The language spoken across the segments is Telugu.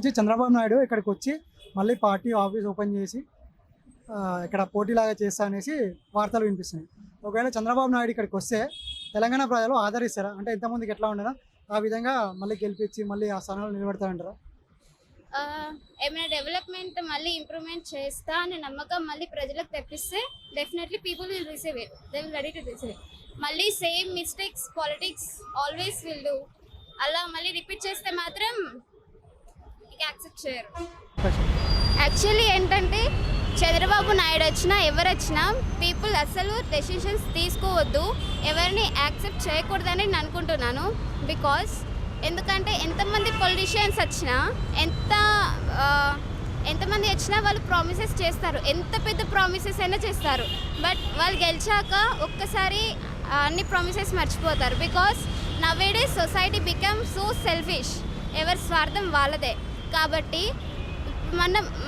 నుంచి చంద్రబాబు నాయుడు ఇక్కడికి వచ్చి మళ్ళీ పార్టీ ఆఫీస్ ఓపెన్ చేసి ఇక్కడ పోటీలాగా చేస్తా అనేసి వార్తలు వినిపిస్తున్నాయి. ఒకవేళ చంద్రబాబు నాయుడు ఇక్కడికి వస్తే తెలంగాణ ప్రజలు ఆదరిస్తారా? అంటే ఇంతమందికి ఎట్లా ఉండదా ఆ విధంగా మళ్ళీ గెలిపించి మళ్ళీ ఆ స్థానాలు నిలబెడతారంటారా? ఏమైనా డెవలప్మెంట్ మళ్ళీ ఇంప్రూవ్మెంట్ చేస్తా అనే నమ్మకం మళ్ళీ ప్రజలకు తెప్పిస్తే definitely people will receive it, they will ready to receive it. మళ్ళీ same mistakes politics always will do, అలా మళ్ళీ రిపీట్ చేస్తే మాత్రం ఇక యాక్సెప్ట్ చేయరు. యాక్చువల్లీ ఏంటంటే చంద్రబాబు నాయుడు వచ్చినా ఎవరు వచ్చినా పీపుల్ అసలు డెసిషన్స్ తీసుకోవద్దు, ఎవరిని యాక్సెప్ట్ చేయకూడదని నేను అనుకుంటున్నాను. బికాస్ ఎందుకంటే ఎంతమంది పొలిటీషియన్స్ వచ్చినా ఎంతమంది వచ్చినా వాళ్ళు ప్రామిసెస్ చేస్తారు, ఎంత పెద్ద ప్రామిసెస్ అయినా చేస్తారు. బట్ వాళ్ళు గెలిచాక ఒక్కసారి అన్ని ప్రామిసెస్ మర్చిపోతారు. Because nowadays society become so selfish, ఎవరి స్వార్థం వాళ్ళదే. కాబట్టి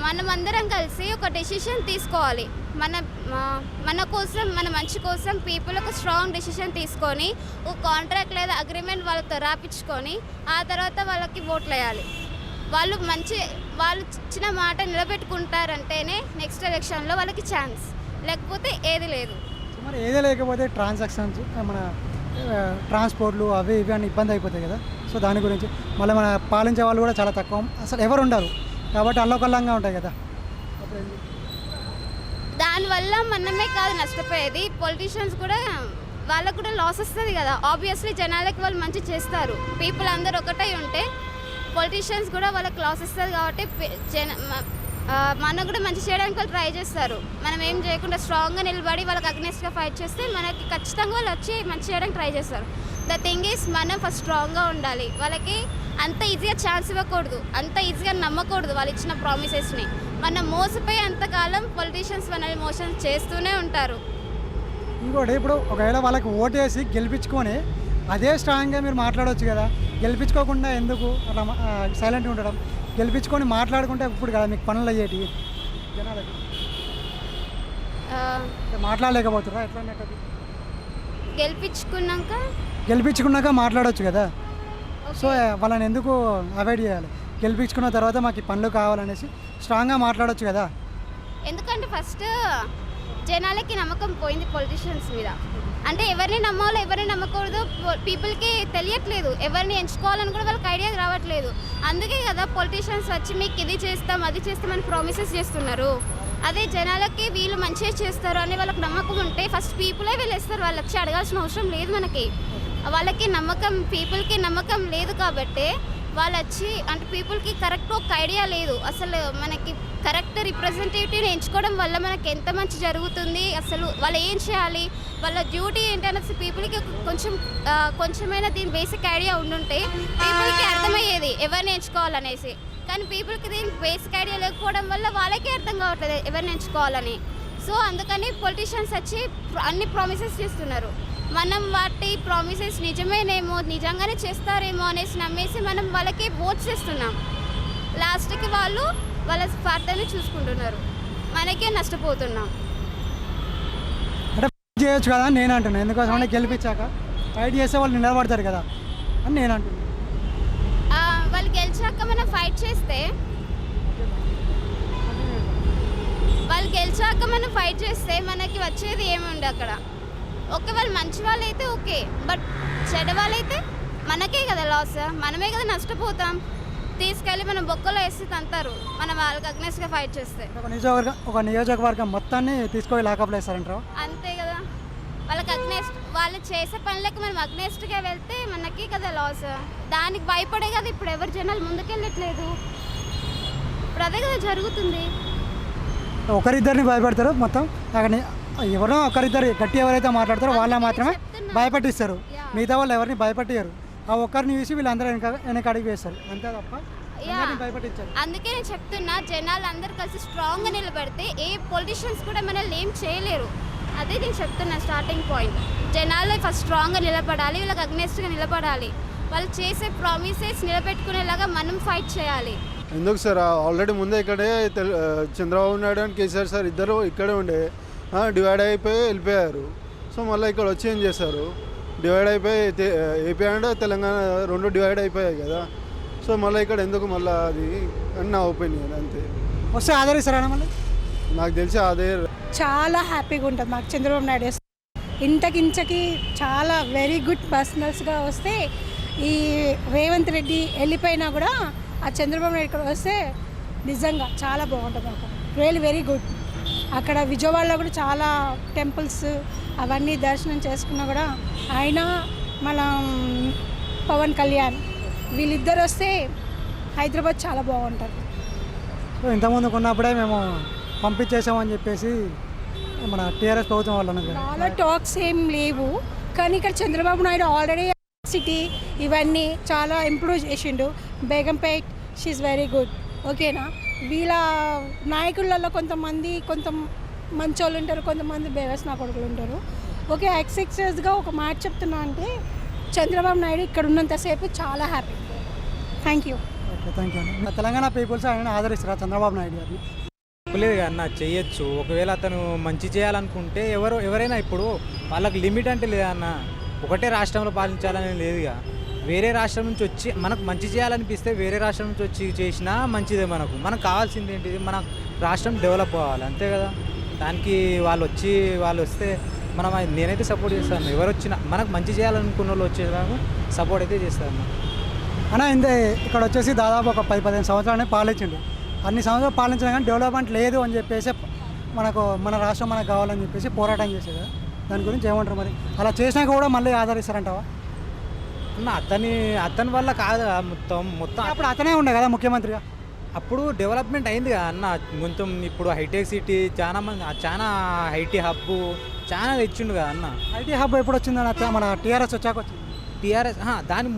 మనమందరం కలిసి ఒక డెసిషన్ తీసుకోవాలి, మన కోసం, మన మంచి కోసం పీపుల్ ఒక స్ట్రాంగ్ డెసిషన్ తీసుకొని ఒక కాంట్రాక్ట్ లేదా అగ్రిమెంట్ వాళ్ళతో రాపించుకొని ఆ తర్వాత వాళ్ళకి ఓట్లు వేయాలి. వాళ్ళు ఇచ్చిన మాట నిలబెట్టుకుంటారంటేనే నెక్స్ట్ ఎలక్షన్లో వాళ్ళకి ఛాన్స్, లేకపోతే ఏది లేదు. మరి ఏదే లేకపోతే ట్రాన్సాక్షన్స్ మన ట్రాన్స్పోర్ట్లు అవి ఇవి అని ఇబ్బంది అయిపోతాయి కదా. సో దాని గురించి మళ్ళీ మన పాలించే వాళ్ళు కూడా చాలా తక్కువ, అసలు ఎవరు ఉండరు కాబట్టి అల్లకల్లంగా ఉంటాయి కదా. దానివల్ల మనమే కాదు నష్టపోయేది, పొలిటీషియన్స్ కూడా వాళ్ళకు కూడా లాస్ వస్తుంది కదా. ఆబ్వియస్లీ జనాలకి వాళ్ళు మంచి చేస్తారు, పీపుల్ అందరు ఒకటై ఉంటే పొలిటీషియన్స్ కూడా వాళ్ళకి లాస్ వస్తుంది. కాబట్టి మనకు కూడా మంచి చేయడానికి వాళ్ళు ట్రై చేస్తారు. మనం ఏం చేయకుండా స్ట్రాంగ్గా నిలబడి వాళ్ళకి అగ్నెస్ట్గా ఫైట్ చేస్తే మనకి ఖచ్చితంగా వాళ్ళు వచ్చి మంచి చేయడానికి ట్రై చేస్తారు. ద థింగ్ ఈస్ మనం ఫస్ట్ స్ట్రాంగ్గా ఉండాలి, వాళ్ళకి అంత ఈజీగా ఛాన్స్ ఇవ్వకూడదు, అంత ఈజీగా నమ్మకూడదు వాళ్ళు ఇచ్చిన ప్రామిసెస్ని. మనం మోసపోయి అంతకాలం పొలిటీషియన్స్ మనల్ని మోసం చేస్తూనే ఉంటారు. ఇంకోటి ఇప్పుడు ఒకవేళ వాళ్ళకి ఓటేసి గెలిపించుకొని అదే స్ట్రాంగ్గా మీరు మాట్లాడవచ్చు కదా, గెలిపించుకోకుండా ఎందుకు అట్లా సైలెంట్గా ఉండడం? గెలిపించుకొని మాట్లాడుకుంటే ఇప్పుడు కదా మీకు పనులు అయ్యేటి జనాలకి. మాట్లాడలేకపోతురా ఎట్లా? గెలిపించుకున్నాక మాట్లాడవచ్చు కదా. సో వాళ్ళని ఎందుకు అవాయిడ్ చేయాలి? గెలిపించుకున్న తర్వాత మాకు ఈ పనులు కావాలనేసి స్ట్రాంగ్గా మాట్లాడవచ్చు కదా. ఎందుకంటే ఫస్ట్ జనాలకి నమ్మకం పోయింది పొలిటీషియన్స్ మీద. అంటే ఎవరిని నమ్మాలో ఎవరిని నమ్మకూడదు పీపుల్కి తెలియట్లేదు, ఎవరిని ఎంచుకోవాలని కూడా వాళ్ళకి ఐడియా రావట్లేదు. అందుకే కదా పొలిటీషియన్స్ వచ్చి మీకు ఇది చేస్తాం అది చేస్తామని ప్రామిసెస్ చేస్తున్నారు. అదే జనాలకి వీళ్ళు మంచిగా చేస్తారు అని వాళ్ళకి నమ్మకం ఉంటే ఫస్ట్ పీపులే వెళ్ళేస్తారు, వాళ్ళు వచ్చి అడగాల్సిన అవసరం లేదు మనకి. వాళ్ళకి నమ్మకం, పీపుల్కి నమ్మకం లేదు కాబట్టి వాళ్ళు వచ్చి అంటే పీపుల్కి కరెక్ట్ ఒక ఐడియా లేదు. అసలు మనకి కరెక్ట్ రిప్రజెంటేటివ్ని ఎంచుకోవడం వల్ల మనకి ఎంత మంచి జరుగుతుంది, అసలు వాళ్ళు ఏం చేయాలి, వాళ్ళ డ్యూటీ ఏంటనేసి పీపుల్కి కొంచెమైనా దీని బేసిక్ ఐడియా ఉండుంటే పీపుల్కి అర్థమయ్యేది ఎవరిని ఎంచుకోవాలనేసి. కానీ పీపుల్కి దీనికి బేసిక్ ఐడియా లేకపోవడం వల్ల వాళ్ళకే అర్థం కావట్లేదు ఎవరిని ఎంచుకోవాలని. సో అందుకని పొలిటీషియన్స్ వచ్చి అన్ని ప్రామిసెస్ చేస్తున్నారు. మనం వాటి ప్రామిసెస్ నిజమేనేమో, నిజంగానే చేస్తారేమో అనేసి నమ్మేసి మనం వాళ్ళకి ఓట్స్ చేస్తున్నాం. లాస్ట్కి వాళ్ళు వాళ్ళ స్వార్థాన్ని చూసుకుంటున్నారు, మనకే నష్టపోతున్నాం. అంటే చేయొచ్చు కదా అని నేను అంటున్నాను. ఎందుకోసం అంటే గెలిపించాక ఫైట్ చేస్తే వాళ్ళు నిలబడతారు కదా అని నేను అంటున్నాను. వాళ్ళు గెలిచాక మనం ఫైట్ చేస్తే మనకి వచ్చేది ఏముంది అక్కడ. ఓకే వాళ్ళు మంచి వాళ్ళైతే ఓకే, బట్ చెడ్డ వాళ్ళైతే మనకే కదా లాస్, మనమే కదా నష్టపోతాం. తీసుకెళ్ళి మనం బొక్కలో వేసి తంతారు మనం వాళ్ళకి అగ్నెస్ట్గా ఫైట్ చేస్తే. ఒక నియోజకవర్గం మొత్తాన్ని తీసుకొని లాకప్లో వేస్తారంటారు. అంతే కదా, వాళ్ళకి అగ్నెస్ట్ వాళ్ళు చేసే పనులకి మనం అగ్నెస్ట్గా వెళ్తే మనకి కదా లాస్. దానికి భయపడే కదా ఇప్పుడు ఎవరు జనాలు ముందుకెళ్ళట్లేదు. ఇప్పుడు అదే కదా జరుగుతుంది. ఒకరిద్దరిని భయపెడతారు మొత్తం, అక్కడ ఎవరో ఒకరిద్దరు గట్టి ఎవరైతే మాట్లాడతారో వాళ్ళ మాత్రమే భయపట్టిస్తారు, మిగతా వాళ్ళు ఎవరిని భయపట్టారు. ఆ ఒక్కరిని చూసి వీళ్ళందరూ వెనక అడిగి వేస్తారు, అంతే తప్ప భయపట్టించారు. అందుకే నేను చెప్తున్నా, జనాలు అందరు కలిసి స్ట్రాంగ్గా నిలబడితే ఏ పొలిటీషియన్స్ కూడా మనల్ని ఏం చేయలేరు. అదే నేను చెప్తున్నా స్టార్టింగ్ పాయింట్. జనాలు ఫస్ట్ స్ట్రాంగ్గా నిలబడాలి, వీళ్ళకి అగ్నెస్ట్గా నిలబడాలి, వాళ్ళు చేసే ప్రామిసెస్ నిలబెట్టుకునేలాగా మనం ఫైట్ చేయాలి. ఎందుకు సార్ ఆల్రెడీ ముందే ఇక్కడే చంద్రబాబు నాయుడు అండ్ కేసీఆర్ సార్ ఇద్దరు ఇక్కడే ఉండే, డివైడ్ అయిపోయి వెళ్ళిపోయారు. సో మళ్ళీ ఇక్కడ వచ్చి ఏం చేశారు, డివైడ్ అయిపోయి ఏపీ అండ్ తెలంగాణ రెండు డివైడ్ అయిపోయాయి కదా. సో సో మళ్ళీ ఇక్కడ ఎందుకు మళ్ళీ అది అని నా ఒపీనియన్ అంతే. వస్తే ఆదరిస్తారా మళ్ళీ? నాకు తెలిసి అదే. చాలా హ్యాపీగా ఉంటుంది మాకు చంద్రబాబు నాయుడు వస్తే. ఇంతకించకి చాలా వెరీ గుడ్ పర్సనల్స్గా వస్తే ఈ రేవంత్ రెడ్డి వెళ్ళిపోయినా కూడా ఆ చంద్రబాబు నాయుడు ఇక్కడ వస్తే నిజంగా చాలా బాగుంటుంది మాకు. Really very good. అక్కడ విజయవాడలో కూడా చాలా టెంపుల్స్ అవన్నీ దర్శనం చేసుకున్నా కూడా ఆయన మన పవన్ కళ్యాణ్ వీళ్ళిద్దరు వస్తే హైదరాబాద్ చాలా బాగుంటుంది. సో ఇంతకుముందుకు ఉన్నప్పుడే మేము పంపించేసామని చెప్పేసి మన టీఆర్ఎస్ ప్రభుత్వం వాళ్ళు అన్నది కదా. చాలా టాక్స్ ఏం లేవు, కానీ ఇక్కడ చంద్రబాబు నాయుడు ఆల్రెడీ సిటీ ఇవన్నీ చాలా ఇంప్రూవ్ చేసిండు. బేగంపేట్ షీఈ్ వెరీ గుడ్. ఓకేనా, వీళ్ళ నాయకులలో కొంతమంది మంచోళ్ళు ఉంటారు, కొంతమంది బేవస్ నా కొడుకులు ఉంటారు. ఓకే, ఎక్సెక్సెస్గా ఒక మాట చెప్తున్నా అంటే చంద్రబాబు నాయుడు ఇక్కడ ఉన్నంతసేపు చాలా happy. Thank you. Okay, thank you అండి. తెలంగాణ పీపుల్స్ ఆయన ఆదరిస్తారా చంద్రబాబు నాయుడు గారిని? లేదు అన్న, చేయొచ్చు. ఒకవేళ అతను మంచి చేయాలనుకుంటే ఎవరైనా ఇప్పుడు వాళ్ళకి లిమిట్ అంటే లేదన్న. ఒకటే రాష్ట్రంలో పాలించాలని లేదుగా. వేరే రాష్ట్రం నుంచి వచ్చి మనకు మంచి చేయాలనిపిస్తే వేరే రాష్ట్రం నుంచి వచ్చి చేసినా మంచిదే. మనకు కావాల్సింది ఏంటిది, మన రాష్ట్రం డెవలప్ అవ్వాలి, అంతే కదా. దానికి వాళ్ళు వస్తే మనం నేనైతే సపోర్ట్ చేస్తాను. ఎవరు వచ్చినా మనకు మంచి చేయాలనుకున్న వాళ్ళు వచ్చేదాకా సపోర్ట్ అయితే చేస్తాను అన్న. ఇక్కడ వచ్చేసి దాదాపు ఒక 10-15 సంవత్సరాలనే పాలించిండు. అన్ని సంవత్సరాలు పాలించినా కానీ డెవలప్మెంట్ లేదు అని చెప్పేసి మన రాష్ట్రం మనకు కావాలని చెప్పేసి పోరాటం చేసేది. దాని గురించి ఏమంటారు మరి? అలా చేసినాక కూడా మళ్ళీ ఆదరిస్తారంటావా అన్న? అతని వల్ల కాదు మొత్తం అప్పుడు అతనే ఉండే కదా ముఖ్యమంత్రిగా. అప్పుడు డెవలప్మెంట్ అయింది కదా అన్న కొంచెం. ఇప్పుడు హైటెక్ సిటీ చాలా ఐటీ హబ్ చాలా తెచ్చిండు కదా అన్న. ఐటీ హబ్ ఎప్పుడు వచ్చిందని మన టీఆర్ఎస్ వచ్చాక వచ్చింది. టీఆర్ఎస్ దాని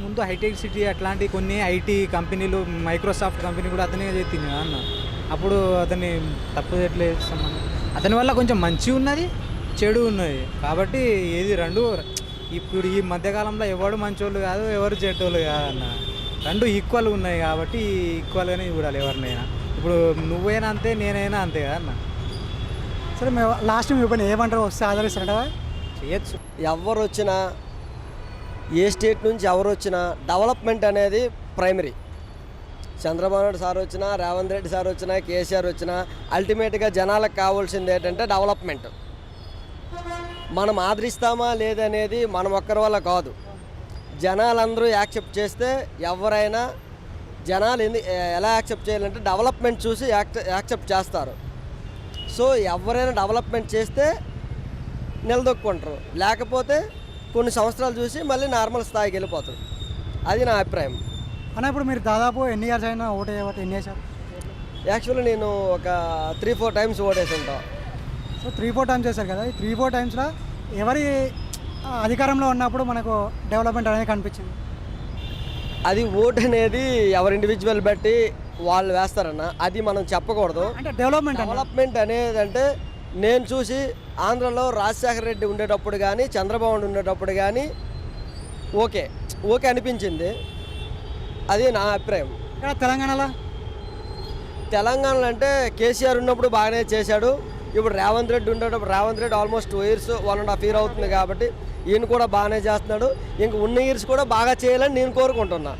ముందు హైటెక్ సిటీ అట్లాంటి కొన్ని ఐటీ కంపెనీలు, మైక్రోసాఫ్ట్ కంపెనీ కూడా అతనే చేసింది కదా అన్న. అప్పుడు అతన్ని తప్పు చేయట్లేదు. అతని వల్ల కొంచెం మంచి ఉన్నది, చెడు ఉన్నది. కాబట్టి ఏది రెండు ఇప్పుడు ఈ మధ్యకాలంలో ఎవరు మంచోళ్ళు కాదు, ఎవరు చెడ్డోళ్ళు కాదన్న. రెండు ఈక్వల్ ఉన్నాయి కాబట్టి ఈక్వల్గానే చూడాలి ఎవరినైనా. ఇప్పుడు నువ్వైనా అంతే, నేనైనా అంతే కదా అన్న. సరే, మేము లాస్ట్ మీ పని ఏమంటారు? వస్తే ఆదరిస్తారంటావా? చేయొచ్చు. ఎవరు వచ్చినా, ఏ స్టేట్ నుంచి ఎవరు వచ్చినా డెవలప్మెంట్ అనేది ప్రైమరీ. చంద్రబాబు నాయుడు సార్ వచ్చినా, రేవంత్ రెడ్డి సార్ వచ్చినా, కేసీఆర్ వచ్చినా అల్టిమేట్గా జనాలకు కావాల్సింది ఏంటంటే డెవలప్మెంట్. మనం ఆదరిస్తామా లేదనేది మనం ఒక్కరి వల్ల కాదు, జనాలందరూ యాక్సెప్ట్ చేస్తే ఎవరైనా జనాలు ఎలా యాక్సెప్ట్ చేయాలంటే డెవలప్మెంట్ చూసి యాక్సెప్ట్ చేస్తారు. సో ఎవరైనా డెవలప్మెంట్ చేస్తే నిలదొక్కుంటారు, లేకపోతే కొన్ని సంవత్సరాలు చూసి మళ్ళీ నార్మల్ స్థాయికి వెళ్ళిపోతారు. అది నా అభిప్రాయం అన్న. ఇప్పుడు మీరు దాదాపు ఎన్ని ఇయర్స్ అయినా ఓటు వేయబట్టి ఎన్ని వేసారు? యాక్చువల్లీ నేను ఒక 3-4 టైమ్స్ ఓటేసి ఉంటాను. సో 3-4 టైమ్స్ చేశారు కదా. ఈ 3-4 టైమ్స్లో ఎవరి అధికారంలో ఉన్నప్పుడు మనకు డెవలప్మెంట్ అనేది కనిపించింది? అది ఓట్ అనేది ఎవరి ఇండివిజువల్ బట్టి వాళ్ళు వేస్తారన్న, అది మనం చెప్పకూడదు. అంటే డెవలప్మెంట్ అనేది అంటే నేను చూసి ఆంధ్రలో రాజశేఖర రెడ్డి ఉండేటప్పుడు కానీ, చంద్రబాబు ఉండేటప్పుడు కానీ ఓకే అనిపించింది. అది నా అభిప్రాయం. ఇక్కడ తెలంగాణలో అంటే కేసీఆర్ ఉన్నప్పుడు బాగానే చేశాడు. ఇప్పుడు రేవంత్ రెడ్డి ఉండేటప్పుడు Revanth Reddy almost 2 years 1.5 year అవుతుంది కాబట్టి ఈయన కూడా బాగానే చేస్తున్నాడు. ఇంక ఉన్న ఇయర్స్ కూడా బాగా చేయాలని నేను కోరుకుంటున్నా.